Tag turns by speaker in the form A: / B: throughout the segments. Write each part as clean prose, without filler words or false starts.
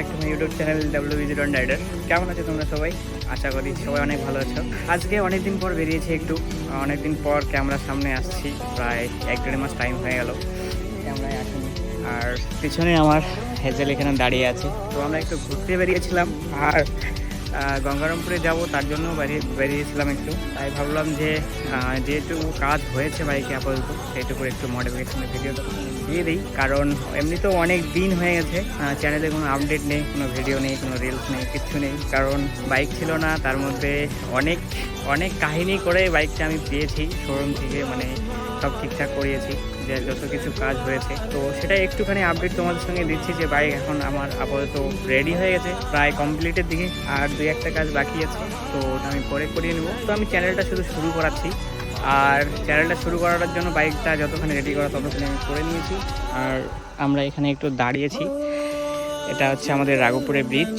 A: Back to my YouTube channel WBZ rider. কেমন আছো তোমরা সবাই? আশা করি সবাই অনেক ভালো আছো। আজকে অনেকদিন পর বেরিয়েছি, অনেকদিন পর ক্যামেরার সামনে আসছি। প্রায় 1-1.5 মাস টাইম হয়ে গেল ক্যামেরায় আসেনি। আর পিছনে আমার হেজেল এখানে দাঁড়িয়ে আছে। তো আমরা একটু ঘুরতে বেরিয়েছিলাম আর গঙ্গারামপুরে যাব, তার জন্য বেরিয়েছিলাম একটু। তাই ভাবলাম যে যেহেতু কাজ হয়েছে বাইকে আপাতত, সেটুকু একটু মডিফিকেশনের ভিডিও দিয়ে দিই। কারণ এমনিতেও অনেক দিন হয়ে গেছে চ্যানেলে কোনো আপডেট নেই, কোনো ভিডিও নেই, কোনো রিলস নেই, কিচ্ছু নেই। কারণ বাইক ছিল না, তার মধ্যে অনেক অনেক কাহিনী করে বাইকটা আমি পেয়েছি শোরুম থেকে, মানে সব ঠিকঠাক করিয়েছি, যে যত কিছু কাজ হয়েছে। তো সেটাই একটুখানি আপডেট তোমাদের সঙ্গে দিচ্ছি যে বাইক এখন আমার আপাতত রেডি হয়ে গেছে, প্রায় কমপ্লিটের দিকে। আর 2-1টা কাজ বাকি আছে, তো ওটা আমি পরে করিয়ে নেবো। তো আমি চ্যানেলটা শুধু শুরু করাচ্ছি, আর চ্যানেলটা শুরু করার জন্য বাইকটা যতক্ষণ রেডি করা ততক্ষণ আমি করে নিয়েছি। আর আমরা এখানে একটু দাঁড়িয়েছি, এটা হচ্ছে আমাদের রাঘবপুরের ব্রিজ।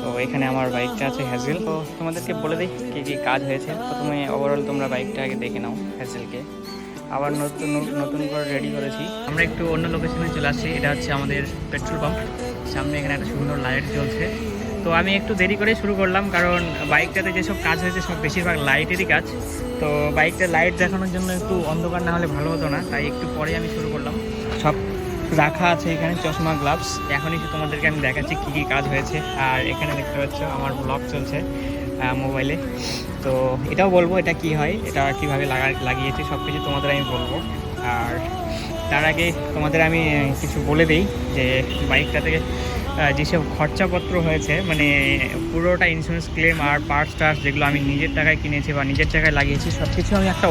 A: তো এখানে আমার বাইকটা আছে হ্যাজেল। তো তোমাদেরকে বলে দিই কী কী কাজ হয়েছে। প্রথমে ওভারঅল তোমরা বাইকটা আগে দেখে নাও। হ্যাজেলকে আবার নতুন নতুন করে রেডি করেছি। আমরা একটু অন্য লোকেশনে চলে আসছি। এটা হচ্ছে আমাদের পেট্রোল পাম্প, সামনে এখানে একটা সুন্দর লাইট জ্বলছে। তো আমি একটু দেরি করে শুরু করলাম, কারণ বাইকটাতে যেসব কাজ হয়েছে সব বেশিরভাগ লাইটেরই কাজ। তো বাইকটা লাইট দেখানোর জন্য একটু অন্ধকার না হলে ভালো হতো না, তাই একটু পরে আমি শুরু করলাম। সব রাখা আছে এখানে, চশমা, গ্লাভস। এখনই তোমাদেরকে আমি দেখাচ্ছি কী কী কাজ হয়েছে। আর এখানে দেখতে পাচ্ছ আমার ব্লগ চলছে মোবাইলে। তো এটাও বলবো এটা কি হয়, এটা কীভাবে লাগিয়েছি, সব কিছু তোমাদের আমি বলবো। আর তার আগে তোমাদের আমি কিছু বলে দিই যে বাইকটা থেকে যেসব খরচাপত্র হয়েছে, মানে পুরোটা insurance claim are parts tarts যেগুলো আমি নিজের টাকায় কিনেছি বা নিজের টাকায় লাগিয়েছি, সব কিছু আমি একটা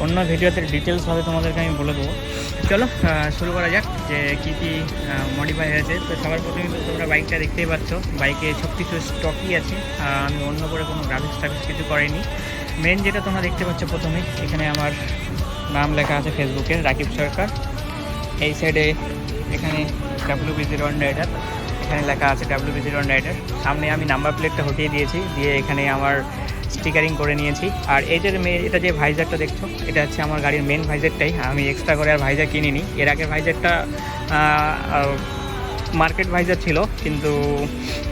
A: অন্য ভিডিওতে ডিটেলসভাবে তোমাদেরকে আমি বলে দেবো। চলো শুরু করা যাক যে কী কী মডিফাই হয়েছে। তো সবার প্রথমে তো তোমরা বাইকটা দেখতেই পাচ্ছ, বাইকে সব কিছু স্টকই আছে। আমি অন্য করে কোনো গ্রাফিক্স টাফিক্স কিছু করিনি। মেন যেটা তোমরা দেখতে পাচ্ছ, প্রথমে এখানে আমার নাম লেখা আছে ফেসবুকের, রাকিব সরকার। এই সাইডে এখানে WBZ রাইডার, এখানে লেখা আছে WBZ রাইডার। সামনে আমি নাম্বার প্লেটটা হটিয়ে দিয়েছি, দিয়ে এখানে আমার স্টিকারিং করে নিয়েছি। আর এই যে এটা যে ভাইজারটা দেখছো, এটা হচ্ছে আমার গাড়ির মেন ভাইজারটাই। আমি এক্সট্রা করে আর ভাইজার কিনিনি। এর আগের ভাইজারটা মার্কেট ভাইজার ছিল, কিন্তু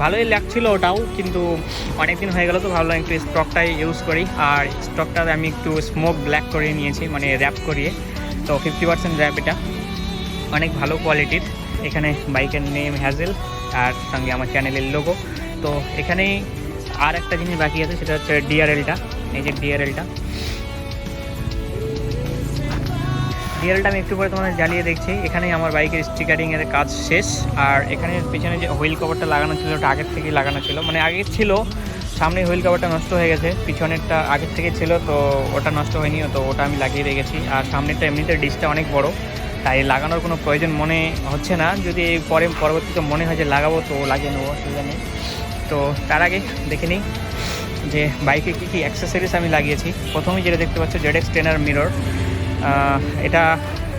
A: ভালোই লাগছিল ওটাও, কিন্তু অনেক দিন হয়ে গেল, তো ভাবলাম একটু স্টকটাই ইউজ করি। আর স্টকটা আমি একটু স্মোক ব্ল্যাক করে নিয়েছি, মানে র্যাপ করিয়ে। তো 50% র্যাপ, এটা অনেক ভালো কোয়ালিটির। এখানে বাইকের নেম হ্যাজেল, আর সঙ্গে আমার চ্যানেলের লোগো। তো এখানেই আর একটা জিনিস বাকি আছে, সেটা হচ্ছে ডিআরএলটা। এই যে ডিআরএলটা আমি একটু পরে তোমাদের জ্বালিয়ে দেখছি। এখানেই আমার বাইকের স্টিকারিংয়ের কাজ শেষ। আর এখানে পিছনে যে হুইল কভারটা লাগানো ছিল, ওটা আগের থেকেই লাগানো ছিল, মানে আগে ছিল। সামনে হুইল কভারটা নষ্ট হয়ে গেছে, পিছনেরটা আগের থেকে ছিল, তো ওটা নষ্ট হয়নি, তো ওটা আমি লাগিয়ে রেখেছি। আর সামনেরটা এমনিতে ডিসটা অনেক বড়, তাই লাগানোর কোনো প্রয়োজন মনে হচ্ছে না। যদি পরবর্তীতে মনে হয় যে লাগাবো, তো লাগিয়ে নেবো, অসুবিধা নেই। তো তার আগে দেখে নিই যে বাইকে কী কী অ্যাক্সেসরিজ আমি লাগিয়েছি। প্রথমেই যেটা দেখতে পাচ্ছ, ZX টেনার মিরর। এটা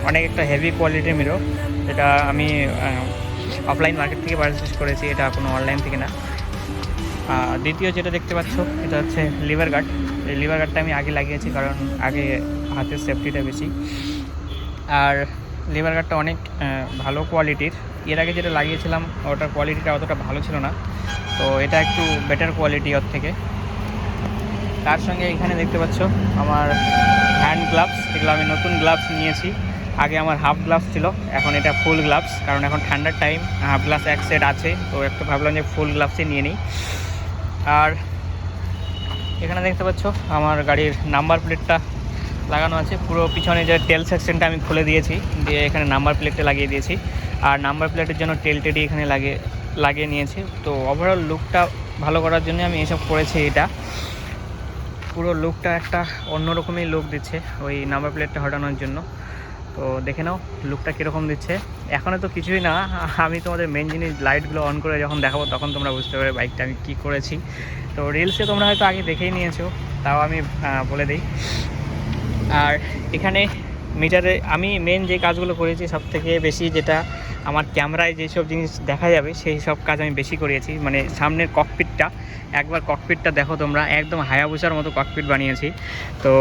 A: অনেক একটা হেভি কোয়ালিটির মিরর, এটা আমি অফলাইন মার্কেট থেকে পারচেস করেছি, এটা কোনো অনলাইন থেকে না। দ্বিতীয় যেটা দেখতে পাচ্ছ, এটা হচ্ছে লিভার গার্ড। এই লিভার গার্ডটা আমি আগে লাগিয়েছি, কারণ আগে হাতের সেফটিটা বেশি। আর লিভার গার্ডটা অনেক ভালো কোয়ালিটির। এর আগে যেটা লাগিয়েছিলাম ওটার কোয়ালিটিটা অতটা ভালো ছিল না, তো এটা একটু বেটার কোয়ালিটি ওর থেকে। তার সঙ্গে এখানে দেখতে পাচ্ছ আমার হ্যান্ড গ্লাভস, এগুলো আমি নতুন গ্লাভস নিয়েছি। আগে আমার হাফ গ্লাভস ছিল, এখন এটা ফুল গ্লাভস, কারণ এখন ঠান্ডার টাইম, হাফ গ্লাভস এক সেট আছে, তো একটু ভাবলাম যে ফুল গ্লাভসই নিয়ে নিই। আর এখানে দেখতে পাচ্ছ আমার গাড়ির নাম্বার প্লেটটা লাগানো আছে। পুরো পিছনে যে টেল সেকশনটা আমি খুলে দিয়েছি, দিয়ে এখানে নাম্বার প্লেটটা লাগিয়ে দিয়েছি। আর নাম্বার প্লেটের জন্য টেলটেডি এখানে লাগিয়ে নিয়েছি। তো ওভারঅল লুকটা ভালো করার জন্য আমি এসব করেছি। এটা পুরো লুকটা একটা অন্যরকমই লুক দিচ্ছে ওই নাম্বার প্লেটটা হটানোর জন্য। তো দেখে নাও লুকটা কীরকম দিচ্ছে। এখনও তো কিছুই না, আমি তোমাদের মেন জিনিস লাইটগুলো অন করে যখন দেখাবো, তখন তোমরা বুঝতে পারবে বাইকটা আমি কী করেছি। তো রিলসে তোমরা হয়তো আগে দেখেই নিয়েছো, তাও আমি বলে দিই। আর এখানে মিটারে আমি মেন যে কাজগুলো করেছি, সব থেকে বেশি যেটা আমার ক্যামেরায় যেসব জিনিস দেখা যাবে, সেই সব কাজ আমি বেশি করিয়েছি। মানে সামনের ককপিটটা, একবার ককপিটটা দেখো তোমরা, একদম হায়াবুসার মতো ককপিট বানিয়েছি। তো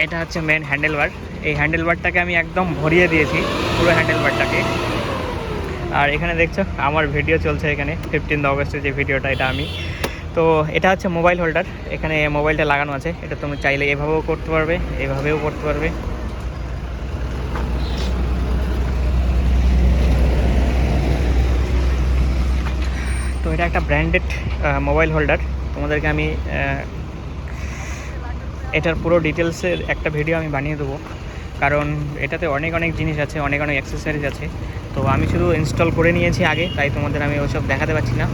A: এটা হচ্ছে মেন হ্যান্ডেলবার। এই হ্যান্ডেলবারটাকে আমি একদম ভরিয়ে দিয়েছি, পুরো হ্যান্ডেলবারটাকে। আর এখানে দেখছো আমার ভিডিও চলছে, এখানে 15 অগস্টের যে ভিডিওটা, এটা আমি। তো এটা হচ্ছে মোবাইল হোল্ডার, এখানে মোবাইলটা লাগানো আছে। এটা তুমি চাইলে এভাবেও করতে পারবে, এভাবেও করতে পারবে। তো এটা একটা ব্র্যান্ডেড মোবাইল হোল্ডার। তোমাদেরকে আমি এটার পুরো ডিটেলসের একটা ভিডিও আমি বানিয়ে দেবো, কারণ এটাতে অনেক অনেক জিনিস আছে, অনেক অনেক অ্যাক্সেসরিজ আছে। তো আমি শুধু ইনস্টল করে নিয়েছি আগে, তাই তোমাদের আমি ওসব দেখাতে পারছি না।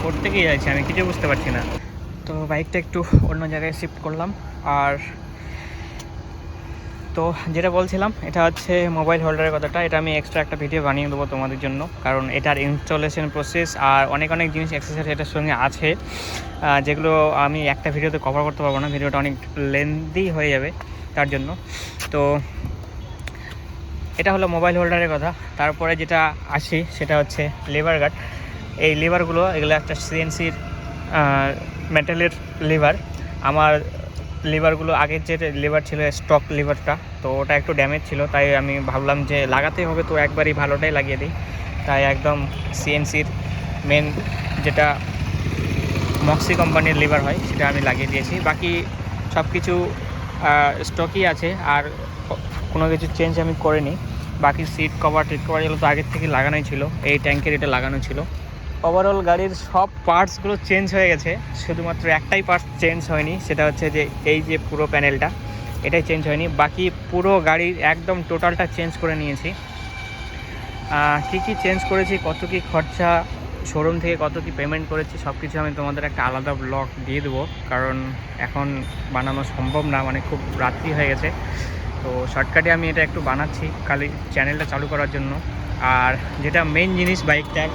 A: করতে গিয়ে যাচ্ছি আমি, কিছু বুঝতে পারছি না। তো বাইকটা একটু অন্য জায়গায় শিফট করলাম। আর তো যেটা বলছিলাম, এটা হচ্ছে মোবাইল হোল্ডারের কথাটা। এটা আমি এক্সট্রা একটা ভিডিও বানিয়ে দেবো তোমাদের জন্য, কারণ এটার ইনস্টলেশন প্রসেস আর অনেক অনেক জিনিস অ্যাক্সেসরি এটার সঙ্গে আছে, যেগুলো আমি একটা ভিডিওতে কভার করতে পারবো না, ভিডিওটা অনেক লেন্দি হয়ে যাবে তার জন্য। তো এটা হলো মোবাইল হোল্ডারের কথা। তারপরে যেটা আসি সেটা হচ্ছে লিভার গার্ড। এই লিভারগুলো, এগুলো একটা সিএনসির মেটালের লিভার। আমার লিভারগুলো আগের যে লিভার ছিল স্টক লিভারটা, তো ওটা একটু ড্যামেজ ছিল, তাই আমি ভাবলাম যে লাগাতে হবে, তো একবারই ভালোটাই লাগিয়ে দিই। তাই একদম সিএনসির মেন যেটা মক্সি কোম্পানির লিভার হয় সেটা আমি লাগিয়ে দিয়েছি। বাকি সব কিছু স্টকই আছে, আর কোনো কিছু চেঞ্জ আমি করিনি। বাকি সিট কভার এগুলো তো আগের থেকে লাগানোই ছিল, এই ট্যাঙ্কের এটা লাগানো ছিল। ওভারঅল গাড়ির সব পার্টসগুলো চেঞ্জ হয়ে গেছে, শুধুমাত্র একটাই পার্টস চেঞ্জ হয়নি, সেটা হচ্ছে যে এই যে পুরো প্যানেলটা, এটাই চেঞ্জ হয়নি। বাকি পুরো গাড়ির একদম টোটালটা চেঞ্জ করে নিয়েছি। কী কী চেঞ্জ করেছি, কত কী খরচা, শোরুম থেকে কত কী পেমেন্ট করেছি, সব কিছু আমি তোমাদের একটা আলাদা ব্লগ দিয়ে দেবো, কারণ এখন বানানো সম্ভব না, মানে খুব রাত্রি হয়ে গেছে। তো শর্টকাটে আমি এটা একটু বানাচ্ছি খালি চ্যানেলটা চালু করার জন্য। আর যেটা মেন জিনিস বাইকটার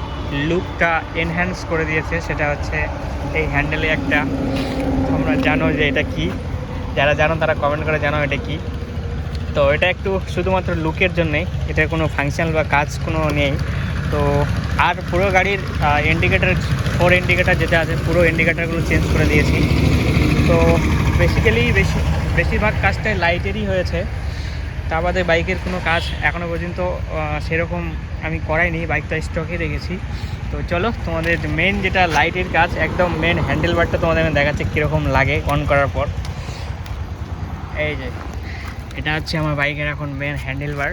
A: লুকটা এনহ্যান্স করে দিয়েছে, সেটা হচ্ছে এই হ্যান্ডেলে একটা, তোমরা জানো যে এটা কি, যারা জানো তারা কমেন্ট করে জানো এটা কি। তো এটা একটু শুধুমাত্র লুকের জন্যেই, এটার কোনো ফাংশন বা কাজ কোনো নেই। তো আর পুরো গাড়ির ইন্ডিকেটার, 4 ইন্ডিকেটার যেটা আছে, পুরো ইন্ডিকেটারগুলো চেঞ্জ করে দিয়েছি। তো বেসিক্যালি বেশিরভাগ কাজটাই লাইটেরই হয়েছে, তা বাদে বাইকের কোনো কাজ এখনও পর্যন্ত সেরকম আমি করাইনি, বাইকটা স্টকে রেখেছি। তো চলো তোমাদের মেন যেটা লাইটের কাজ, একদম মেন হ্যান্ডেল বারটা তোমাদের আমি দেখাচ্ছি কীরকম লাগে অন করার পর। এই যে এটা হচ্ছে আমার বাইকের এখন মেন হ্যান্ডেল বার।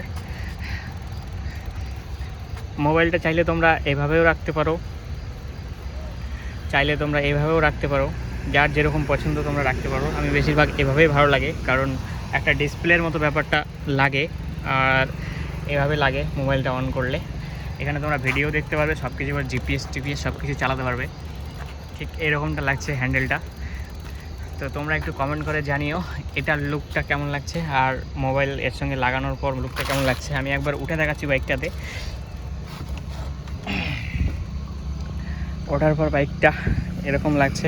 A: মোবাইলটা চাইলে তোমরা এভাবেও রাখতে পারো, চাইলে তোমরা এভাবেও রাখতে পারো, যার যেরকম পছন্দ তোমরা রাখতে পারো। আমি বেশিরভাগ এভাবেই ভালো লাগে, কারণ একটা ডিসপ্লের মতো ব্যাপারটা লাগে, আর এভাবে লাগে মোবাইলটা অন করলে। এখানে তোমরা ভিডিও দেখতে পারবে, সব কিছু, জিপিএস টিপিএস সব কিছু চালাতে পারবে। ঠিক এরকমটা লাগছে হ্যান্ডেলটা। তো তোমরা একটু কমেন্ট করে জানিও এটার লুকটা কেমন লাগছে, আর মোবাইল এর সঙ্গে লাগানোর পর লুকটা কেমন লাগছে। আমি একবার উঠে দেখাচ্ছি বাইকটাতে। ওঠার পর বাইকটা এরকম লাগছে,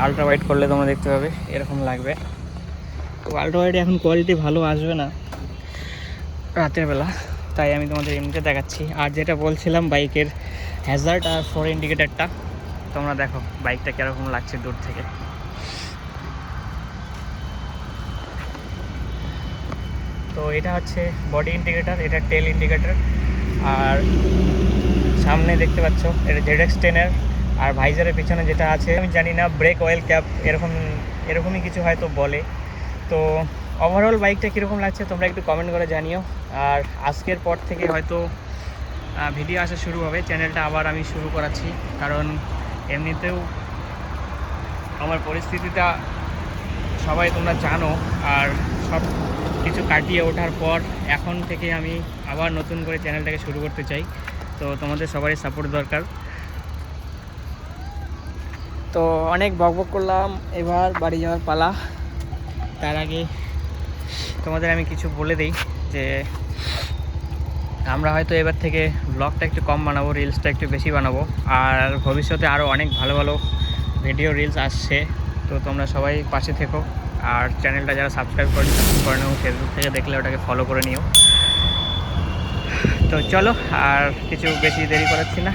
A: আলট্রা ওয়াইড করলে তোমরা দেখতে পাবে এরকম লাগবে। তো আলট্রা ওয়াইডে এখন কোয়ালিটি ভালো আসবে না রাতের বেলা, তাই আমি তোমাদের এমনিতে দেখাচ্ছি। আর যেটা বলছিলাম বাইকের হ্যাজার্ড আর 4 ইন্ডিকেটারটা, তোমরা দেখো বাইকটা কীরকম লাগছে দূর থেকে। তো এটা হচ্ছে বডি ইন্ডিকেটার, এটা টেল ইন্ডিকেটার, আর সামনে দেখতে পাচ্ছ এটা ZX10-এর। আর ভাইজারের পিছনে যেটা আছে আমি জানি না, ব্রেক অয়েল ক্যাপ এরকমই কিছু হয়তো বলে। তো ওভারঅল বাইকটা কীরকম লাগছে তোমরা একটু কমেন্ট করে জানিও। আর আজকের পর থেকে হয়তো ভিডিও আসা শুরু হবে, চ্যানেলটা আবার আমি শুরু করাচ্ছি, কারণ এমনিতেও আমার পরিস্থিতিটা সবাই তোমরা জানো। আর সব কিছু কাটিয়ে ওঠার পর এখন থেকে আমি আবার নতুন করে চ্যানেলটাকে শুরু করতে চাই, তো তোমাদের সবারই সাপোর্ট দরকার। তো অনেক বকবক করলাম, এবার বাড়ি যাওয়ার পালা। তার আগে তোমাদের আমি কিছু বলে দিই যে আমরা হয়তো এবার থেকে ব্লগটা একটু কম বানাবো, রিলসটা একটু বেশি বানাবো, আর ভবিষ্যতে আরও অনেক ভালো ভালো ভিডিও রিলস আসছে। তো তোমরা সবাই পাশে থেকো, আর চ্যানেলটা যারা সাবস্ক্রাইব করে নাও, ফেসবুক থেকে দেখলে ওটাকে ফলো করে নিও। তো চলো আর কিছু বেশি দেরি করাচ্ছি না,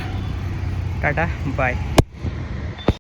A: টাটা বাই।